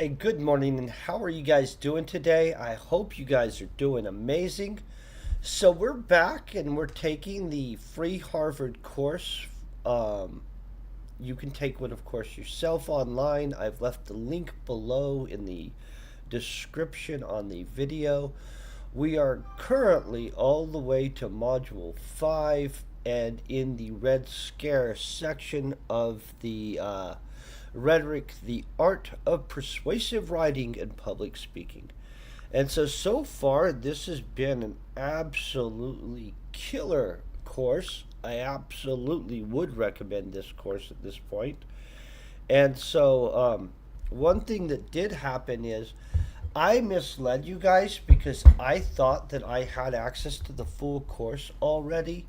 Hey, good morning, and how are you guys doing today? I hope you guys are doing amazing. So, we're back and we're taking the free Harvard course. Um, you can take one, of course, yourself online. I've left the link below in the description on the video. We are currently all the way to Module 5 and in the Red Scare section of the Rhetoric, the art of persuasive writing and public speaking. And so far, this has been an absolutely killer course. I absolutely would recommend this course at this point. One thing that did happen is I misled you guys because I thought that I had access to the full course already.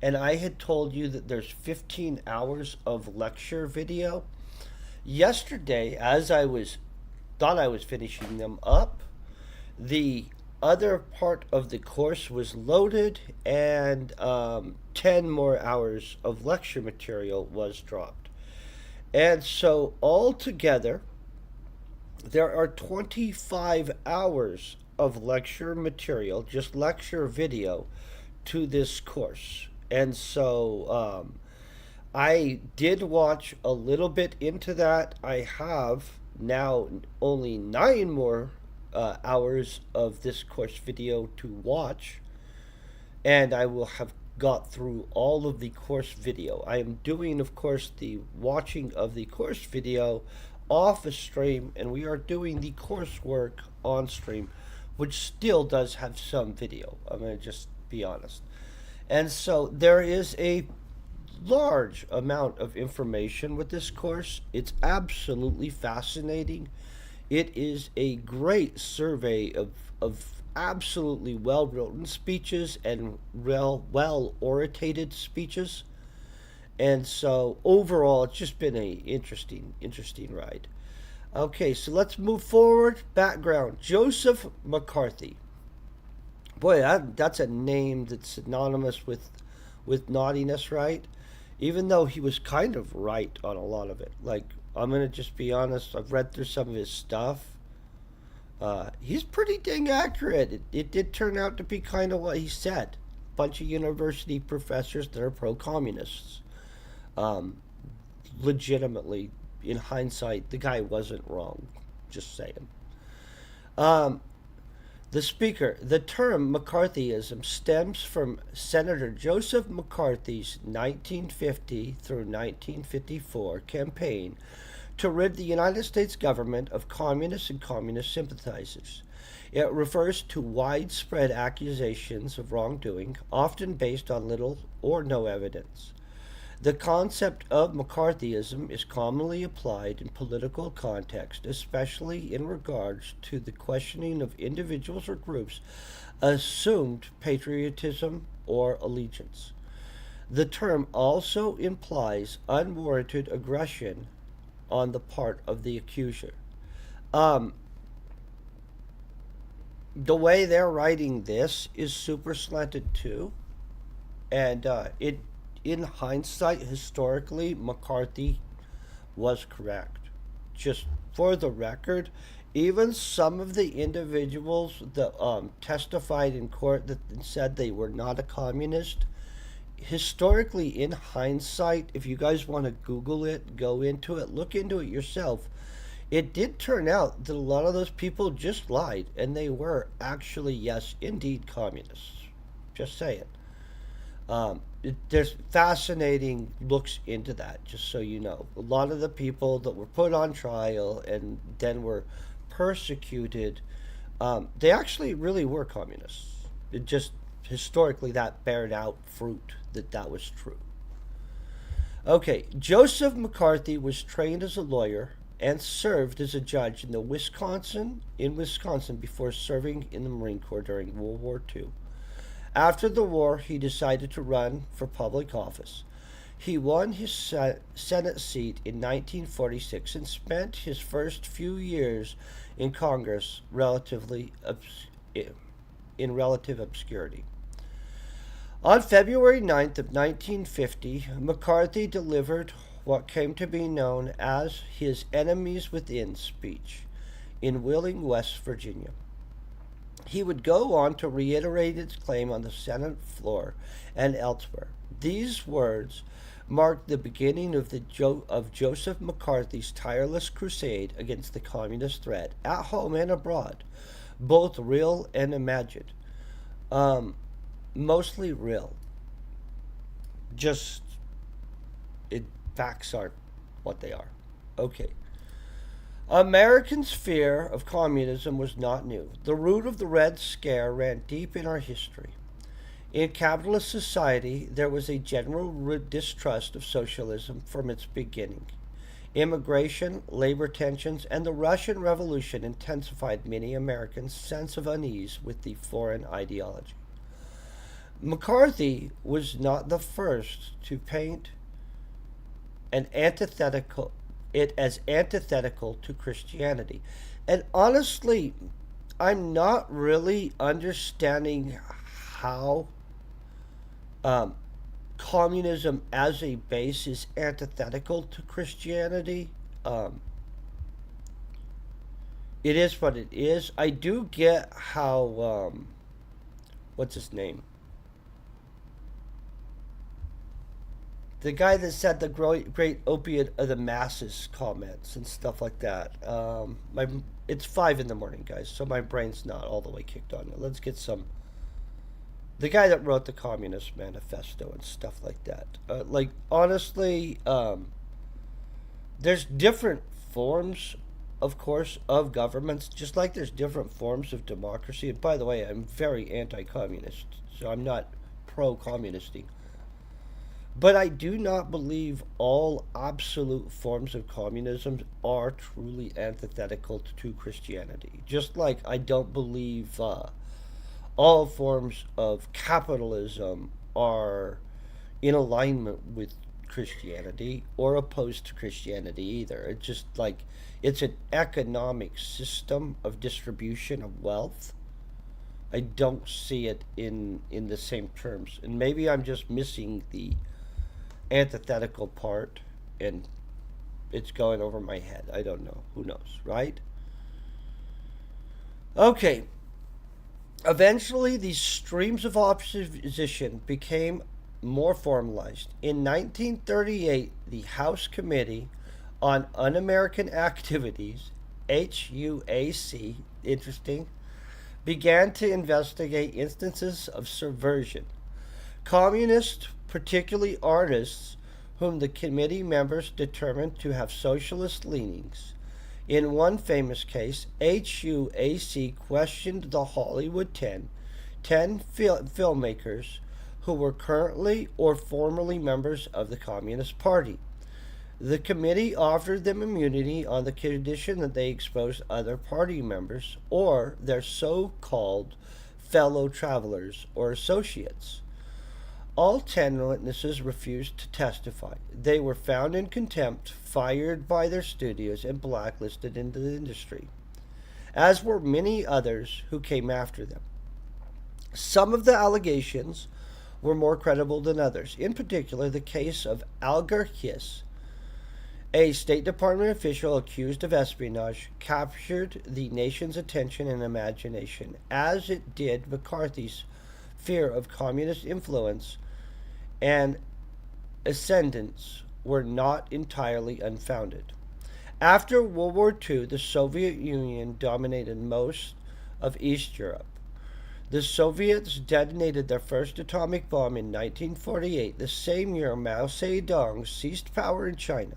And I had told you that there's 15 hours of lecture video. Yesterday, as I was thought I was finishing them up, the other part of the course was loaded, and 10 more hours of lecture material was dropped. And so, altogether, there are 25 hours of lecture material, just lecture video, to this course. I did watch a little bit into that. I have now only 9 more hours of this course video to watch, and I will have got through all of the course video. I am doing, of course, the watching of the course video off a stream, and we are doing the coursework on stream, which still does have some video. I'm going to just be honest. And so there is a large amount of information with this course. It's absolutely fascinating. It is a great survey of absolutely well written speeches and well orated speeches. And so overall, it's just been a interesting ride. Okay, so let's move forward. Background: Joseph McCarthy. Boy, that's a name that's synonymous with naughtiness, right? Even though he was kind of right on a lot of it. Like, I'm going to just be honest, I've read through some of his stuff. He's pretty dang accurate. It did turn out to be kind of what he said. Bunch of university professors that are pro communists. Um, Legitimately, in hindsight, the guy wasn't wrong. Just saying. Um, The speaker: the term McCarthyism stems from Senator Joseph McCarthy's 1950 through 1954 campaign to rid the United States government of communists and communist sympathizers. It refers to widespread accusations of wrongdoing, often based on little or no evidence. The concept of McCarthyism is commonly applied in political context, especially in regards to the questioning of individuals or groups' assumed patriotism or allegiance. The term also implies unwarranted aggression on the part of the accuser. Um, the way they're writing this is super slanted too, and it in hindsight, historically, McCarthy was correct. Just for the record, even some of the individuals that testified in court that said they were not a communist, historically, in hindsight, if you guys want to Google it, go into it, look into it yourself, it did turn out that a lot of those people just lied, and they were actually, yes, indeed, communists. Just saying. There's fascinating looks into that, just so you know. A lot of the people that were put on trial and then were persecuted, they actually really were communists. It just historically that bared out fruit that that was true. Okay, Joseph McCarthy was trained as a lawyer and served as a judge in Wisconsin before serving in the Marine Corps during World War II. After the war, he decided to run for public office. He won his Senate seat in 1946 and spent his first few years in Congress in relative obscurity. On February 9th of 1950, McCarthy delivered what came to be known as his Enemies Within speech. in Wheeling, West Virginia. He would go on to reiterate its claim on the Senate floor and elsewhere. These words marked the beginning of Joseph McCarthy's tireless crusade against the communist threat, at home and abroad, both real and imagined. Um, Mostly real. Just facts aren't what they are. Okay. Americans' fear of communism was not new. The root of the Red Scare ran deep in our history. In capitalist society, there was a general distrust of socialism from its beginning. Immigration, labor tensions, and the Russian Revolution intensified many Americans' sense of unease with the foreign ideology. McCarthy was not the first to paint an antithetical it as antithetical to Christianity. And honestly, I'm not really understanding how um, communism as a base is antithetical to Christianity. Um, it is what it is. I do get how what's his name? The guy that said the great opiate of the masses comments and stuff like that. It's 5 in the morning, guys, so my brain's not all the way kicked on. Let's get some. The guy that wrote the Communist Manifesto and stuff like that. Like honestly, there's different forms, of course, of governments, just like there's different forms of democracy. And by the way, I'm very anti-communist, so I'm not pro-communisting. But I do not believe all absolute forms of communism are truly antithetical to Christianity. Just like I don't believe all forms of capitalism are in alignment with Christianity or opposed to Christianity either. It's just like it's an economic system of distribution of wealth. I don't see it in the same terms. And maybe I'm just missing the antithetical part and it's going over my head. I don't know. Who knows, right? Okay. Eventually, these streams of opposition became more formalized. In 1938, the House Committee on Un American Activities, HUAC, interesting, began to investigate instances of subversion. Communists, particularly artists whom the committee members determined to have socialist leanings. In one famous case, HUAC questioned the Hollywood 10 filmmakers who were currently or formerly members of the Communist Party. The committee offered them immunity on the condition that they exposed other party members or their so called fellow travelers or associates. All 10 witnesses refused to testify. They were found in contempt, fired by their studios, and blacklisted in the industry, as were many others who came after them. Some of the allegations were more credible than others. In particular, the case of Alger Hiss, a State Department official accused of espionage, captured the nation's attention and imagination, as it did McCarthy's fear of communist influence and ascendance were not entirely unfounded. After World War II, the Soviet Union dominated most of East Europe. The Soviets detonated their first atomic bomb in 1948, the same year Mao Zedong seized power in China.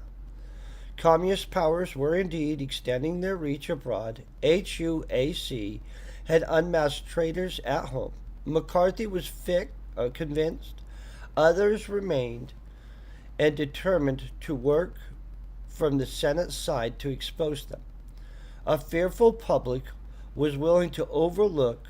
Communist powers were indeed extending their reach abroad. HUAC had unmasked traitors at home. McCarthy was convinced. Others remained and determined to work from the Senate side to expose them. A fearful public was willing to overlook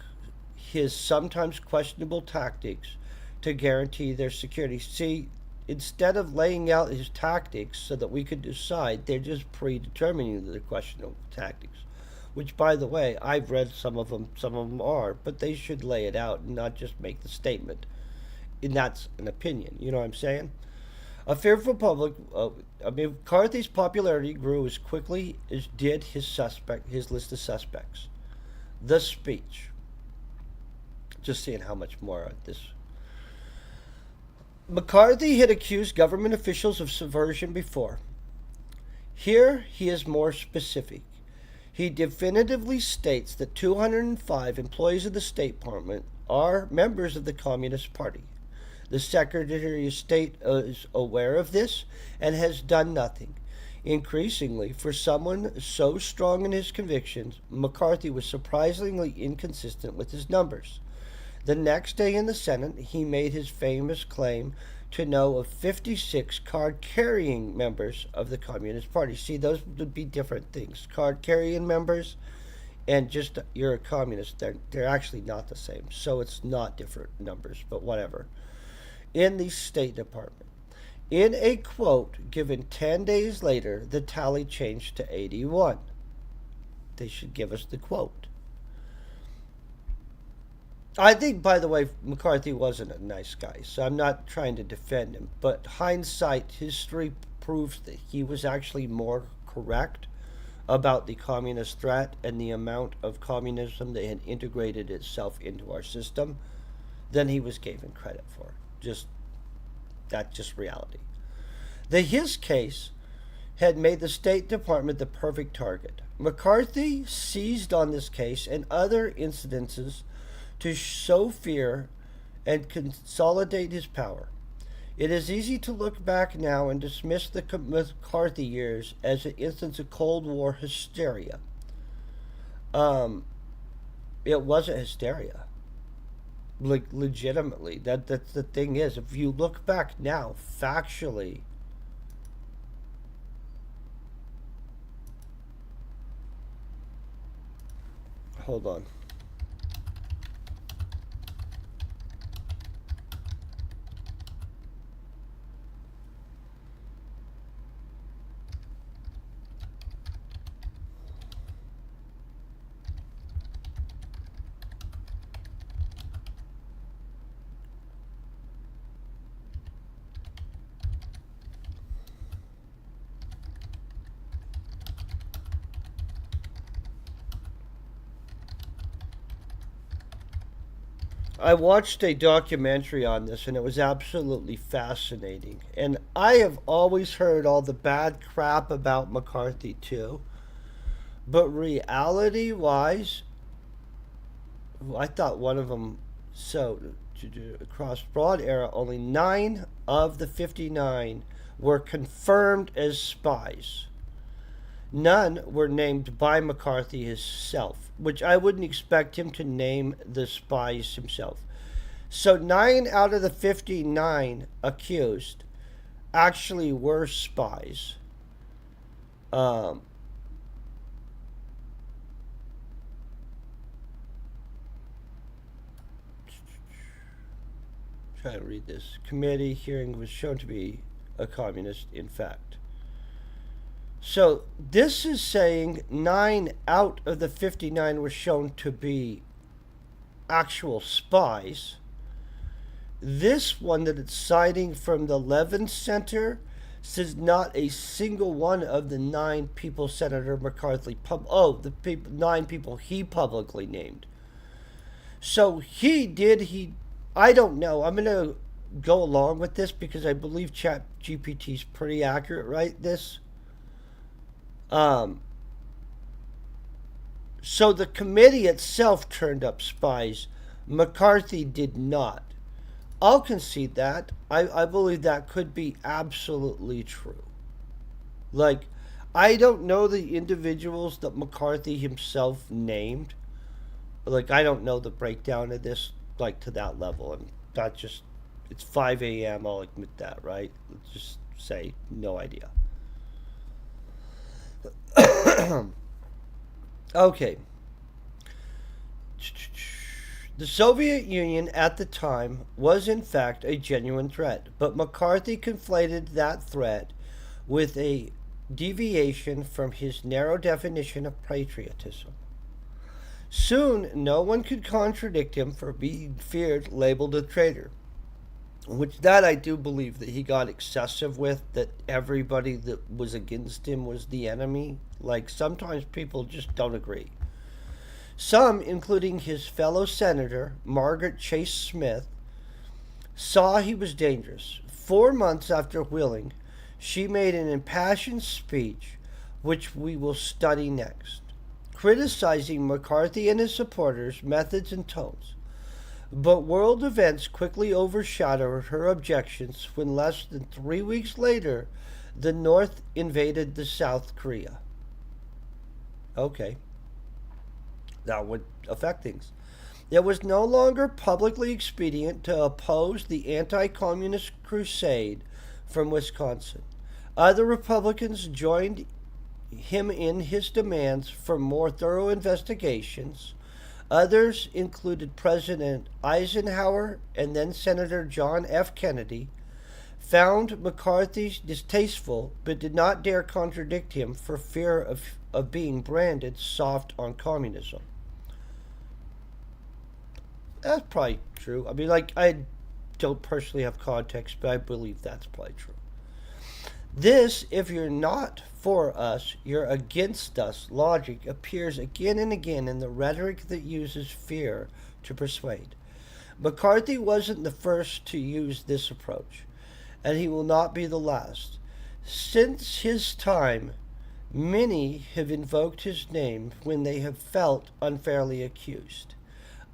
his sometimes questionable tactics to guarantee their security. See, instead of laying out his tactics so that we could decide, they're just predetermining their questionable tactics. Which, by the way, I've read some of them are, but they should lay it out and not just make the statement. And that's an opinion, you know what I'm saying? A fearful public. McCarthy's popularity grew as quickly as did his list of suspects. The speech. Just seeing how much more of this. McCarthy had accused government officials of subversion before. Here he is more specific. He definitively states that 205 employees of the State Department are members of the Communist Party. The Secretary of State is aware of this and has done nothing. Increasingly, for someone so strong in his convictions, McCarthy was surprisingly inconsistent with his numbers. The next day in the Senate, he made his famous claim to know of 56 card-carrying members of the Communist Party. See, those would be different things. Card-carrying members and just you're a communist, they're actually not the same. So it's not different numbers, but whatever. In the State Department. In a quote given 10 days later, the tally changed to 81. They should give us the quote. I think, by the way, McCarthy wasn't a nice guy, so I'm not trying to defend him. But hindsight, history proves that he was actually more correct about the communist threat and the amount of communism that had integrated itself into our system than he was given credit for. That's just reality. His case had made the State Department the perfect target. McCarthy seized on this case and other incidences to sow fear and consolidate his power. It is easy to look back now and dismiss the McCarthy years as an instance of Cold War hysteria. It wasn't hysteria. Like, legitimately. That's the thing is, if you look back now, factually, hold on. I watched a documentary on this and it was absolutely fascinating. And I have always heard all the bad crap about McCarthy too. But reality wise, I thought one of them, so across broad era, only 9 of the 59 were confirmed as spies. None were named by McCarthy himself, which I wouldn't expect him to name the spies himself. So 9 out of the 59 accused actually were spies. Trying to read this. Committee hearing was shown to be a communist, in fact. So this is saying 9 out of the 59 were shown to be actual spies. This one that it's citing from the Levin Center says not a single one of the 9 people Senator McCarthy 9 people he publicly named. So I don't know. I'm going to go along with this because I believe ChatGPT is pretty accurate, right? So the committee itself turned up spies. McCarthy did not. I'll concede that. I believe that could be absolutely true. Like, I don't know the individuals that McCarthy himself named. Like, I don't know the breakdown of this, like, to that level. And that just, it's 5 a.m., I'll admit that, right? Let's just say, no idea. Okay. The Soviet Union at the time was in fact a genuine threat, but McCarthy conflated that threat with a deviation from his narrow definition of patriotism. Soon, no one could contradict him for being feared, labeled a traitor. which that I do believe that he got excessive with, that everybody that was against him was the enemy. Like sometimes people just don't agree. Some, including his fellow senator, Margaret Chase Smith, saw he was dangerous. 4 months after Wheeling, she made an impassioned speech, which we will study next, criticizing McCarthy and his supporters' methods and tones. But world events quickly overshadowed her objections when less than 3 weeks later, the North invaded the South Korea. Okay, that would affect things. It was no longer publicly expedient to oppose the anti communist crusade from Wisconsin. Other Republicans joined him in his demands for more thorough investigations. Others included President Eisenhower and then Senator John F. Kennedy, found McCarthy distasteful but did not dare contradict him for fear of being branded soft on communism. That's probably true. I mean, like, I don't personally have context, but I believe that's probably true. This, if you're not for us, you're against us, logic appears again and again in the rhetoric that uses fear to persuade. McCarthy wasn't the first to use this approach, and he will not be the last. Since his time, many have invoked his name when they have felt unfairly accused.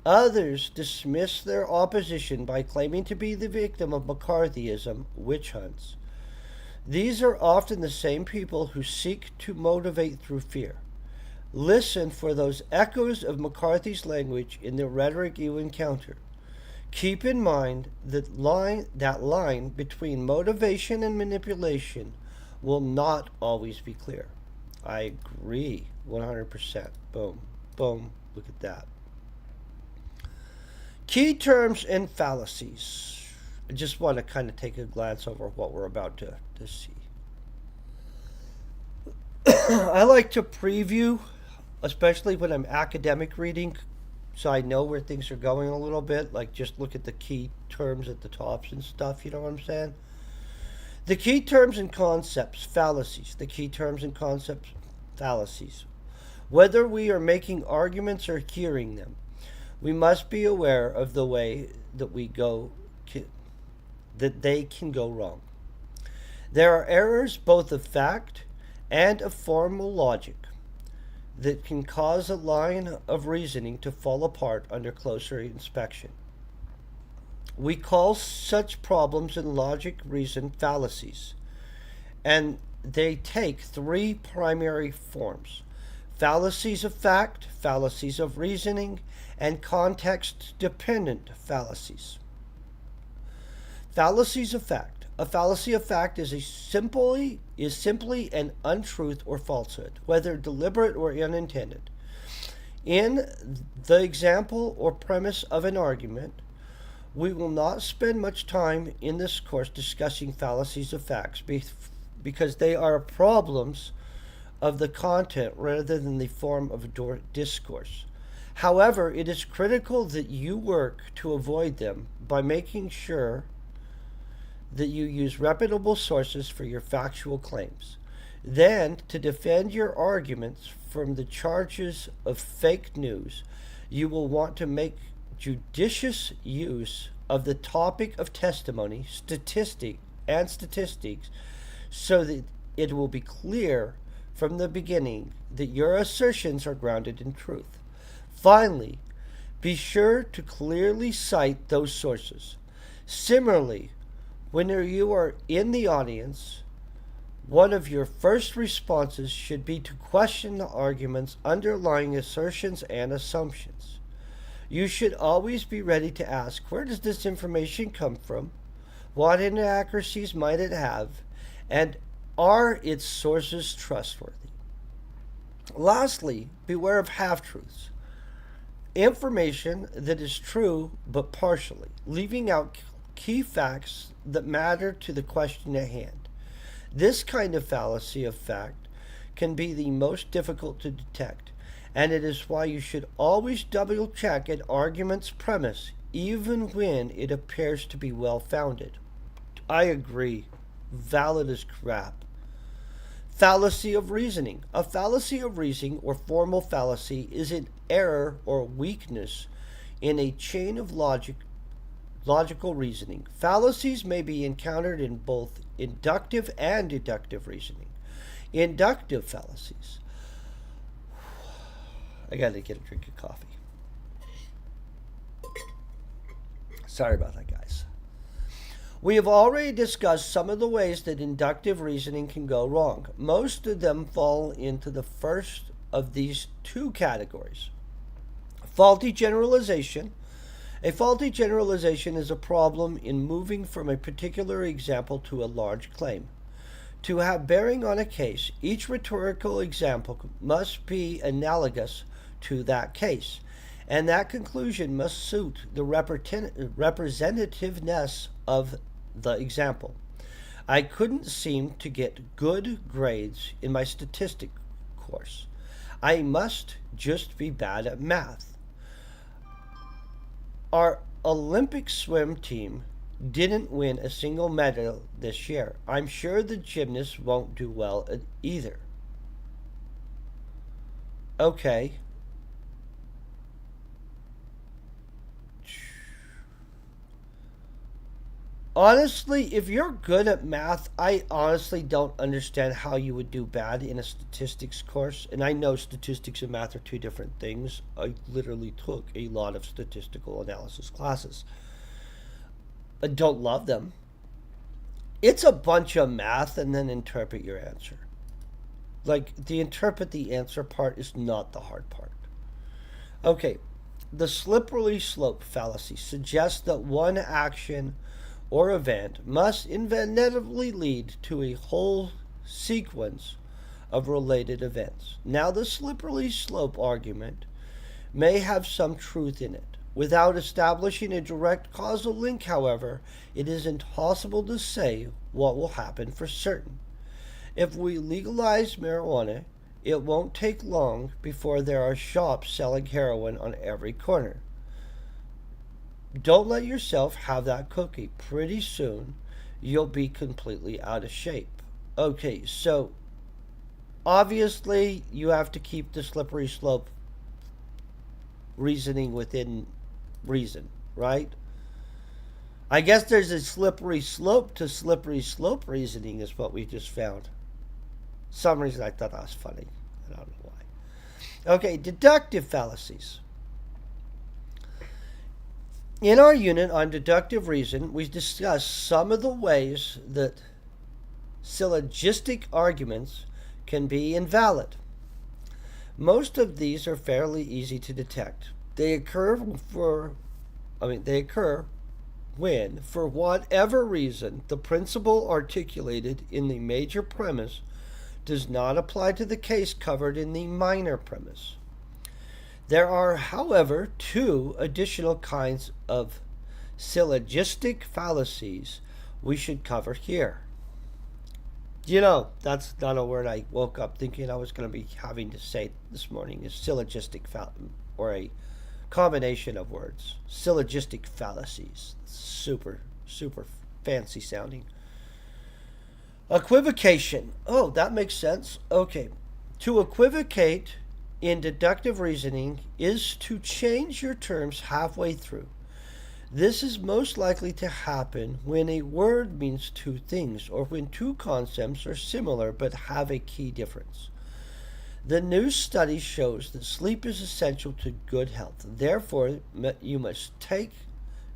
Others dismiss their opposition by claiming to be the victim of McCarthyism, witch hunts. These are often the same people who seek to motivate through fear. Listen for those echoes of McCarthy's language in the rhetoric you encounter. Keep in mind that line between motivation and manipulation will not always be clear. I agree 100%. Boom. Boom. Look at that. Key terms and fallacies. I just want to kind of take a glance over what we're about to see. I like to preview, especially when I'm academic reading, so I know where things are going a little bit. Like just look at the key terms at the tops and stuff, you know what I'm saying? The key terms and concepts, fallacies. The key terms and concepts, fallacies. Whether we are making arguments or hearing them, we must be aware of the way that that they can go wrong. There are errors both of fact and of formal logic that can cause a line of reasoning to fall apart under closer inspection. We call such problems in logic reason fallacies, and they take three primary forms: fallacies of fact, fallacies of reasoning, and context-dependent fallacies. Fallacies of fact. A fallacy of fact is simply an untruth or falsehood, whether deliberate or unintended. In the example or premise of an argument, we will not spend much time in this course discussing fallacies of facts because they are problems of the content rather than the form of a discourse. However, it is critical that you work to avoid them by making sure that you use reputable sources for your factual claims. Then, to defend your arguments from the charges of fake news, you will want to make judicious use of the topic of testimony, statistics, so that it will be clear from the beginning that your assertions are grounded in truth. Finally, be sure to clearly cite those sources. Similarly, when you are in the audience, one of your first responses should be to question the argument's underlying assertions and assumptions. You should always be ready to ask, where does this information come from? What inaccuracies might it have? And are its sources trustworthy? Lastly, beware of half-truths. Information that is true but partially, leaving out key facts that matter to the question at hand. This kind of fallacy of fact can be the most difficult to detect, and it is why you should always double check an argument's premise, even when it appears to be well founded. I agree. Valid as crap. Fallacy of reasoning. A fallacy of reasoning or formal fallacy is an error or weakness in a chain of logical reasoning. Fallacies may be encountered in both inductive and deductive reasoning. Inductive fallacies. I gotta get a drink of coffee. Sorry about that, guys. We have already discussed some of the ways that inductive reasoning can go wrong. Most of them fall into the first of these two categories. Faulty generalization. A faulty generalization is a problem in moving from a particular example to a large claim. To have bearing on a case, each rhetorical example must be analogous to that case, and that conclusion must suit the representativeness of the example. I couldn't seem to get good grades in my statistics course. I must just be bad at math. Our Olympic swim team didn't win a single medal this year. I'm sure the gymnasts won't do well either. Okay. Honestly, if you're good at math, I honestly don't understand how you would do bad in a statistics course. And I know statistics and math are two different things. I literally took a lot of statistical analysis classes. I don't love them. It's a bunch of math and then interpret your answer. Like, the interpret the answer part is not the hard part. Okay, the slippery slope fallacy suggests that one action or event must inevitably lead to a whole sequence of related events. Now, the slippery slope argument may have some truth in it. Without establishing a direct causal link, however, it is impossible to say what will happen for certain. If we legalize marijuana, it won't take long before there are shops selling heroin on every corner. Don't let yourself have that cookie. Pretty soon, you'll be completely out of shape. Okay, so obviously you have to keep the slippery slope reasoning within reason, right? I guess there's a slippery slope to slippery slope reasoning is what we just found. Some reason I thought that was funny. I don't know why. Okay, deductive fallacies. In our unit on deductive reason, we discussed some of the ways that syllogistic arguments can be invalid. Most of these are fairly easy to detect. They occur when, for whatever reason, the principle articulated in the major premise does not apply to the case covered in the minor premise. There are, however, two additional kinds of syllogistic fallacies we should cover here. You know, that's not a word I woke up thinking I was going to be having to say this morning, is syllogistic or a combination of words. Syllogistic fallacies. Super, super fancy sounding. Equivocation. Oh, that makes sense. Okay. To equivocate in deductive reasoning is to change your terms halfway through. This is most likely to happen when a word means two things or when two concepts are similar but have a key difference. The new study shows that sleep is essential to good health. Therefore, you must take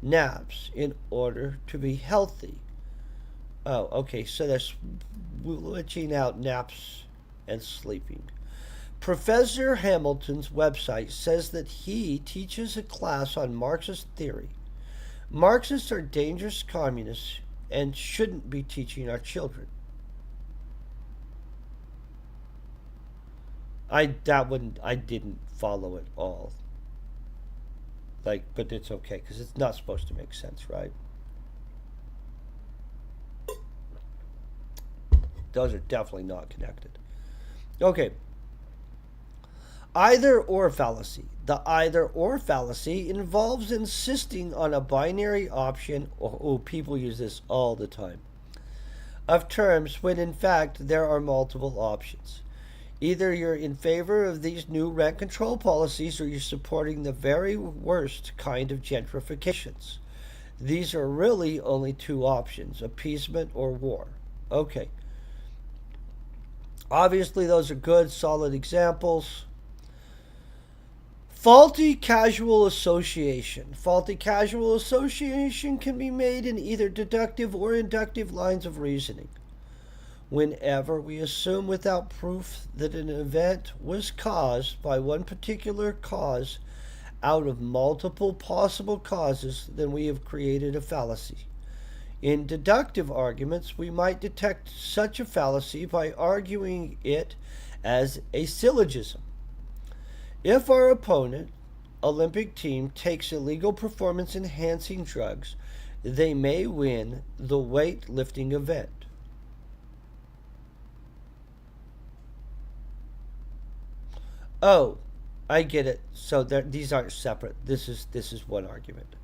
naps in order to be healthy. Oh, okay, so that's switching out naps and sleeping. Professor Hamilton's website says that he teaches a class on Marxist theory. Marxists are dangerous communists and shouldn't be teaching our children. I didn't follow it all. But it's okay because it's not supposed to make sense, right? Those are definitely not connected. Okay. Either or fallacy. The either or fallacy involves insisting on a binary option, oh, people use this all the time, of terms when in fact there are multiple options. Either you're in favor of these new rent control policies or you're supporting the very worst kind of gentrifications. These are really only two options: appeasement or war. Okay. Obviously, those are good, solid examples. Faulty causal association. Faulty causal association can be made in either deductive or inductive lines of reasoning. Whenever we assume without proof that an event was caused by one particular cause out of multiple possible causes, then we have created a fallacy. In deductive arguments, we might detect such a fallacy by arguing it as a syllogism. If our opponent, Olympic team, takes illegal performance enhancing drugs, they may win the weightlifting event. Oh, I get it. So these aren't separate. This is one argument.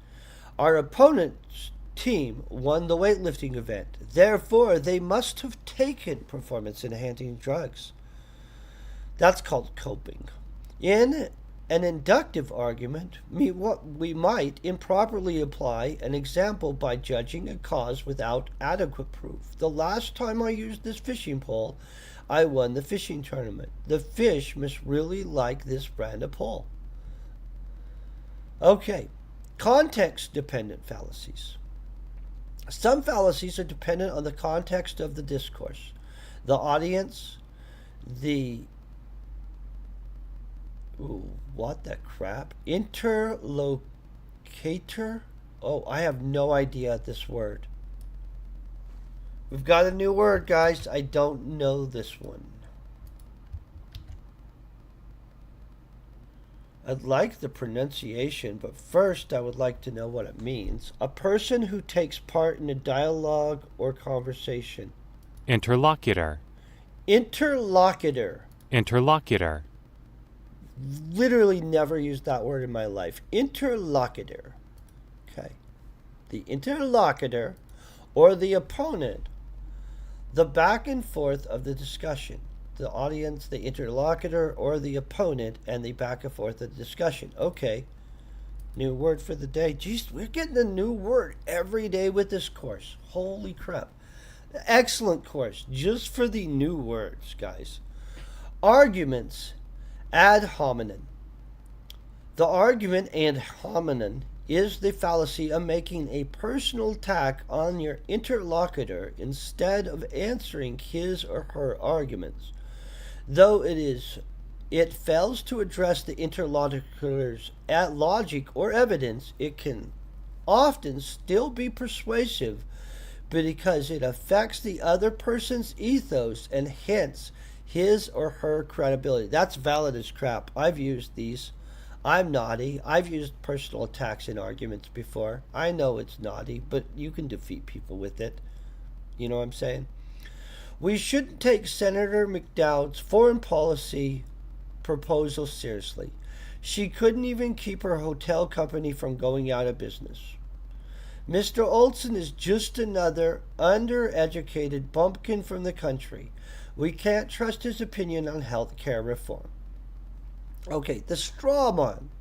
Our opponent's team won the weightlifting event. Therefore, they must have taken performance enhancing drugs. That's called coping. In an inductive argument, we might improperly apply an example by judging a cause without adequate proof. The last time I used this fishing pole, I won the fishing tournament. The fish must really like this brand of pole. Okay, context-dependent fallacies. Some fallacies are dependent on the context of the discourse, the audience, the what the crap? Interlocutor? Oh, I have no idea this word. We've got a new word, guys. I don't know this one. I'd like the pronunciation, but first I would like to know what it means. A person who takes part in a dialogue or conversation. Interlocutor. Interlocutor. Interlocutor. Literally never used that word in my life. Interlocutor. Okay. The interlocutor or the opponent. The back and forth of the discussion. The audience, the interlocutor, or the opponent, and the back and forth of the discussion. Okay. New word for the day. Jeez, we're getting a new word every day with this course. Holy crap. Excellent course. Just for the new words, guys. Arguments ad hominem. The argument ad hominem is the fallacy of making a personal attack on your interlocutor instead of answering his or her arguments. Though it fails to address the interlocutor's logic or evidence, it can often still be persuasive because it affects the other person's ethos and hence his or her credibility. That's valid as crap. I've used these. I'm naughty. I've used personal attacks in arguments before. I know it's naughty, but you can defeat people with it. You know what I'm saying? We shouldn't take Senator McDowell's foreign policy proposal seriously. She couldn't even keep her hotel company from going out of business. Mr. Olson is just another undereducated bumpkin from the country. We can't trust his opinion on health care reform. Okay, the straw man.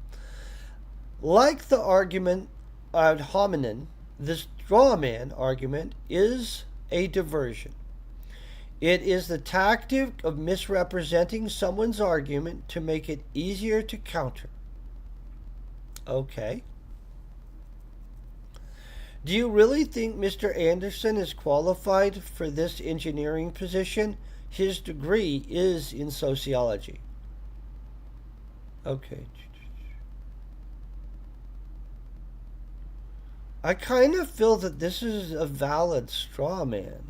Like the argument ad hominem, the straw man argument is a diversion. It is the tactic of misrepresenting someone's argument to make it easier to counter. Okay. Do you really think Mr. Anderson is qualified for this engineering position? His degree is in sociology. Okay. I kind of feel that this is a valid straw man.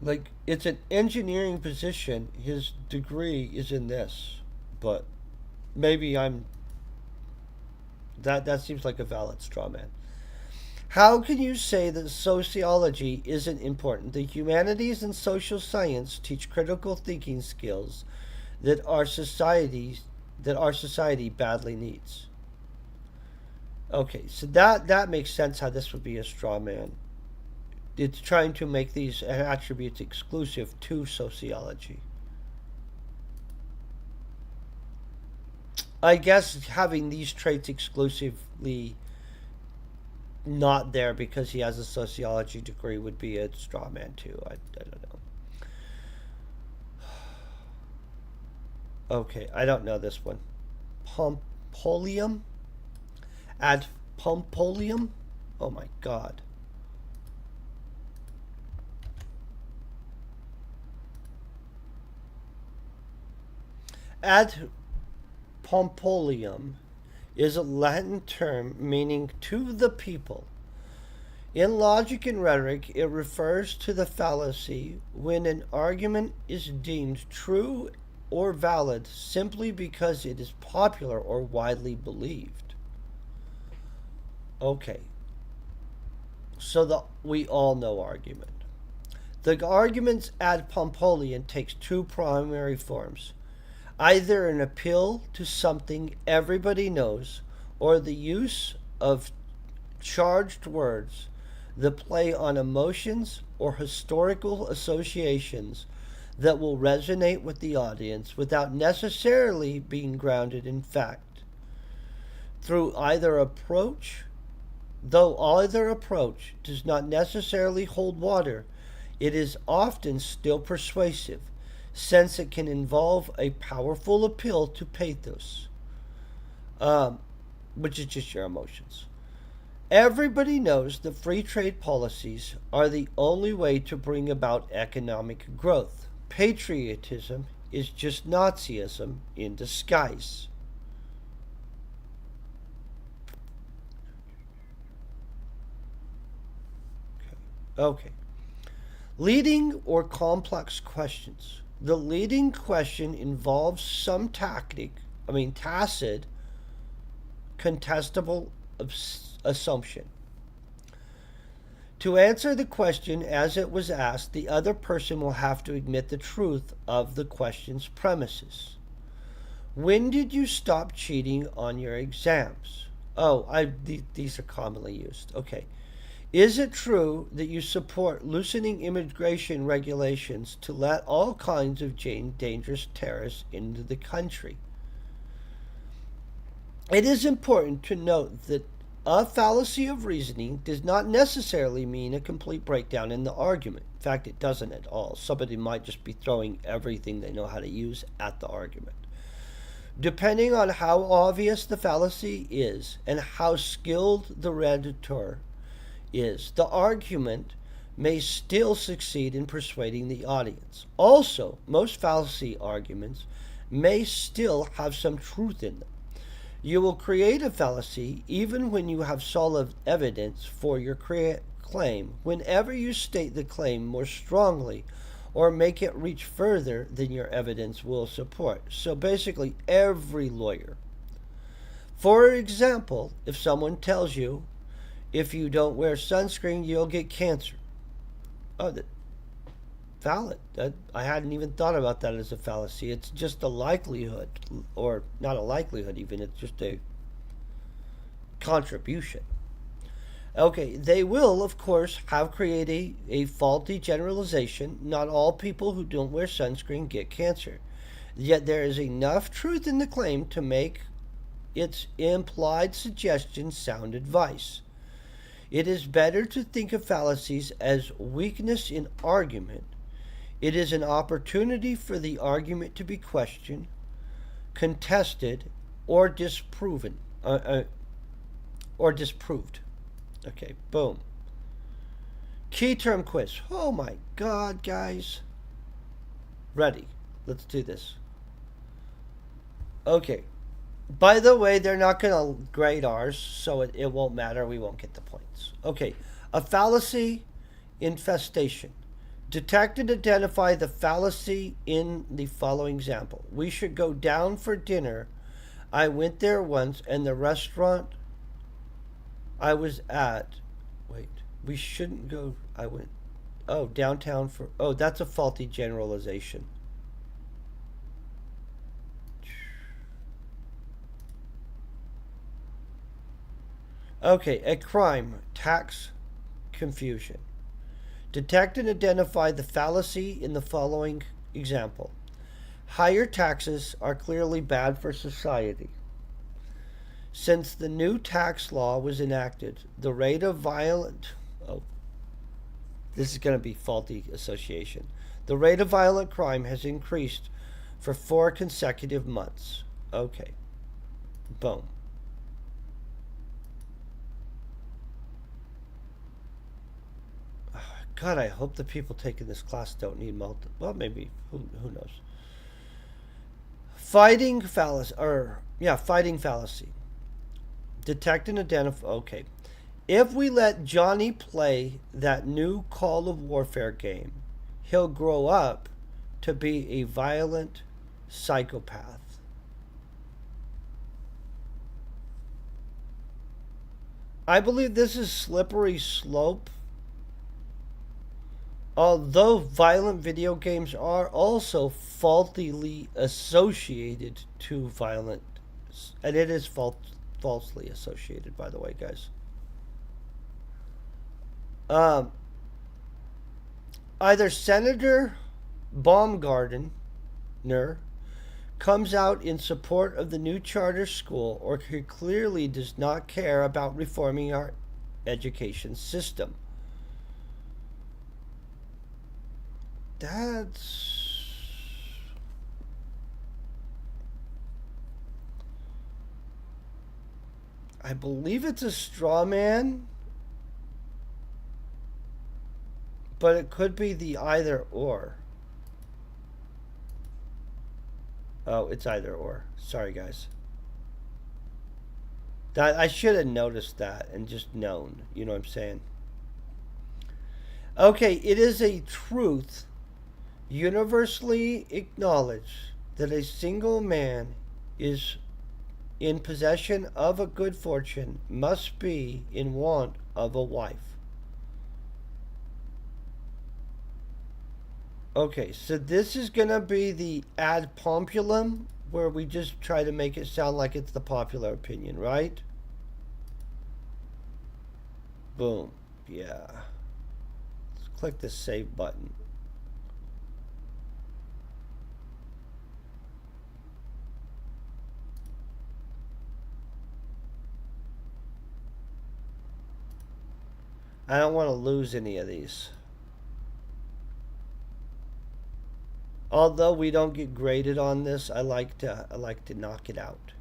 Like, it's an engineering position. His degree is in this. But maybe that seems like a valid straw man. How can you say that sociology isn't important? The humanities and social science teach critical thinking skills that our society badly needs. Okay, so that makes sense how this would be a straw man. It's trying to make these attributes exclusive to sociology. I guess having these traits exclusively not there because he has a sociology degree would be a straw man too. I don't know. Okay, I don't know this one. Pompolium? Ad Pompolium? Oh my god. Ad Pompolium is a Latin term meaning to the people. In logic and rhetoric, it refers to the fallacy when an argument is deemed true or valid simply because it is popular or widely believed. Okay, so we all know argument. The argument's ad Pompolium takes two primary forms: either an appeal to something everybody knows, or the use of charged words that play on emotions or historical associations that will resonate with the audience without necessarily being grounded in fact. Through either approach, though either approach does not necessarily hold water, it is often still persuasive, since it can involve a powerful appeal to pathos, which is just your emotions. Everybody knows that free trade policies are the only way to bring about economic growth. Patriotism is just Nazism in disguise. Okay. Leading or complex questions. The leading question involves some tacit, contestable assumption. To answer the question as it was asked, the other person will have to admit the truth of the question's premises. When did you stop cheating on your exams? These are commonly used. Okay. Is it true that you support loosening immigration regulations to let all kinds of dangerous terrorists into the country? It is important to note that a fallacy of reasoning does not necessarily mean a complete breakdown in the argument. In fact, it doesn't at all. Somebody might just be throwing everything they know how to use at the argument. Depending on how obvious the fallacy is and how skilled the rhetor is, the argument may still succeed in persuading the audience. Also, most fallacy arguments may still have some truth in them. You will create a fallacy even when you have solid evidence for your claim, whenever you state the claim more strongly or make it reach further than your evidence will support. So basically, every lawyer. For example, if someone tells you if you don't wear sunscreen, you'll get cancer. Oh, that valid. I hadn't even thought about that as a fallacy. It's just a likelihood, or not a likelihood even, it's just a contribution. Okay, they will, of course, have created a faulty generalization. Not all people who don't wear sunscreen get cancer. Yet there is enough truth in the claim to make its implied suggestion sound advice. It is better to think of fallacies as weakness in argument. It is an opportunity for the argument to be questioned, contested, or disproven, or disproved. Okay, boom. Key term quiz. Oh my God, guys. Ready. Let's do this. Okay. By the way, they're not going to grade ours, so it won't matter. We won't get the points. Okay. A fallacy infestation. Detect and identify the fallacy in the following example. We should go down for dinner. I went there once, and the restaurant I was at We shouldn't go. I went. Oh, downtown for. Oh, that's a faulty generalization. Okay, a crime, tax confusion. Detect and identify the fallacy in the following example. Higher taxes are clearly bad for society. Since the new tax law was enacted, the rate of violent. Oh, this is going to be faulty association. The rate of violent crime has increased for 4 consecutive months. Okay. Boom. God, I hope the people taking this class don't need multiple. Well, maybe. Who knows? Fighting fallacy. Fighting fallacy. Detect and identify. Okay. If we let Johnny play that new Call of Warfare game, he'll grow up to be a violent psychopath. I believe this is slippery slope. Although violent video games are also faultily associated to violent, and it is falsely associated, by the way, guys. Either Senator Baumgartner comes out in support of the new charter school, or he clearly does not care about reforming our education system. That's. I believe it's a straw man, but it could be the either or. Oh, it's either or. Sorry, guys. That I should have noticed that and just known. You know what I'm saying? Okay, it is a truth universally acknowledged that a single man is in possession of a good fortune must be in want of a wife. Okay, so this is going to be the ad populum, where we just try to make it sound like it's the popular opinion, right? Boom. Yeah. Let's click the save button. I don't want to lose any of these. Although we don't get graded on this, I like to knock it out.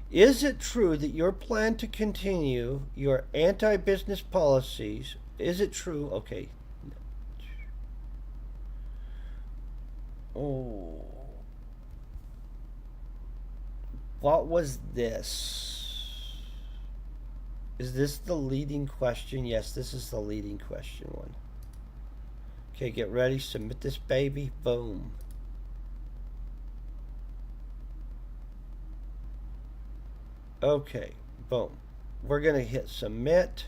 Is it true that your plan to continue your anti-business policies? Is it true? Okay. Oh. What was this? Is this the leading question? Yes, this is the leading question one. Okay, get ready. Submit this baby. Boom. Okay, boom. We're going to hit submit.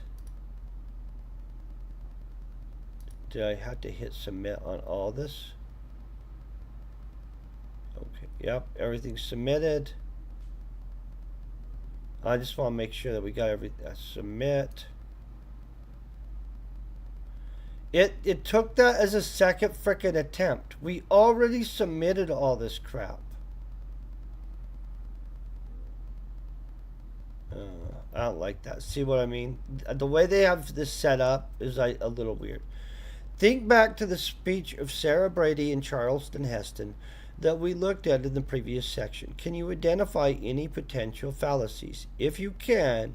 Did I have to hit submit on all this? Okay, yep, everything's submitted. I just want to make sure that we got everything. Submit. It took that as a second frickin' attempt. We already submitted all this crap. I don't like that. See what I mean? The way they have this set up is a little weird. Think back to the speech of Sarah Brady and Charleston Heston that we looked at in the previous section. Can you identify any potential fallacies? If you can,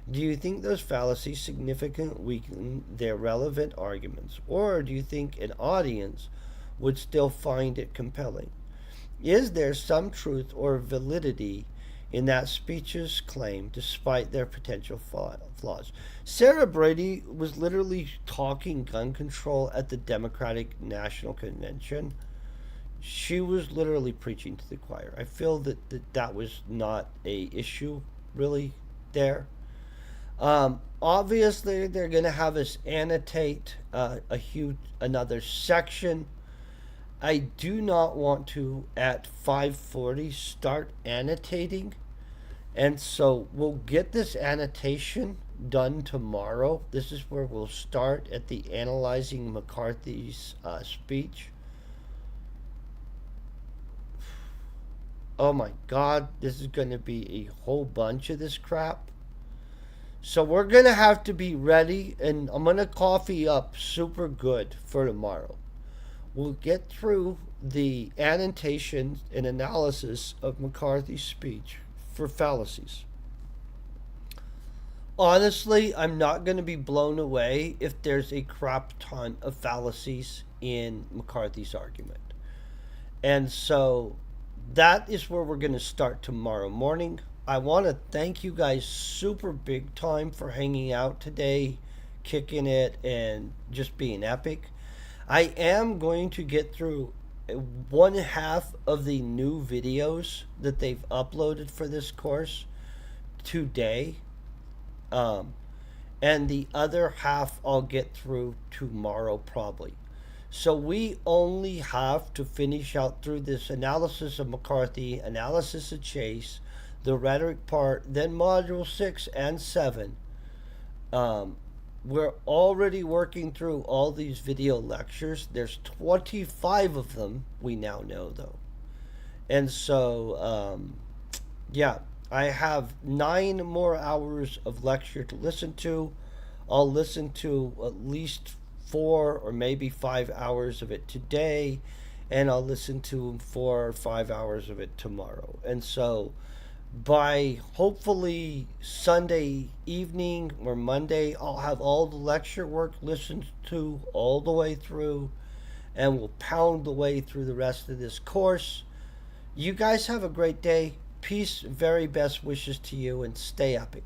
do you think those fallacies significantly weaken their relevant arguments? Or do you think an audience would still find it compelling? Is there some truth or validity in that speech's claim despite their potential flaws? Sarah Brady was literally talking gun control at the Democratic National Convention. She was literally preaching to the choir. I feel that was not a issue really there. Obviously, they're going to have us annotate another section. I do not want to at 5:40 start annotating, and so we'll get this annotation done tomorrow. This is where we'll start at the analyzing McCarthy's speech. Oh my God, this is going to be a whole bunch of this crap. So we're going to have to be ready, and I'm going to coffee up super good for tomorrow. We'll get through the annotation and analysis of McCarthy's speech for fallacies. Honestly, I'm not going to be blown away if there's a crap ton of fallacies in McCarthy's argument. And so that is where we're going to start tomorrow morning. I want to thank you guys super big time for hanging out today, kicking it, and just being epic. I am going to get through one half of the new videos that they've uploaded for this course today. And the other half I'll get through tomorrow probably. So we only have to finish out through this analysis of McCarthy, analysis of Chase, the rhetoric part, then module 6 and 7. We're already working through all these video lectures. There's 25 of them, we now know though. And so, yeah, I have 9 more hours of lecture to listen to. I'll listen to at least 4 or maybe 5 hours of it today, and I'll listen to 4 or 5 hours of it tomorrow. And so by hopefully Sunday evening or Monday, I'll have all the lecture work listened to all the way through, and we'll pound the way through the rest of this course. You guys have a great day. Peace, very best wishes to you, and stay epic.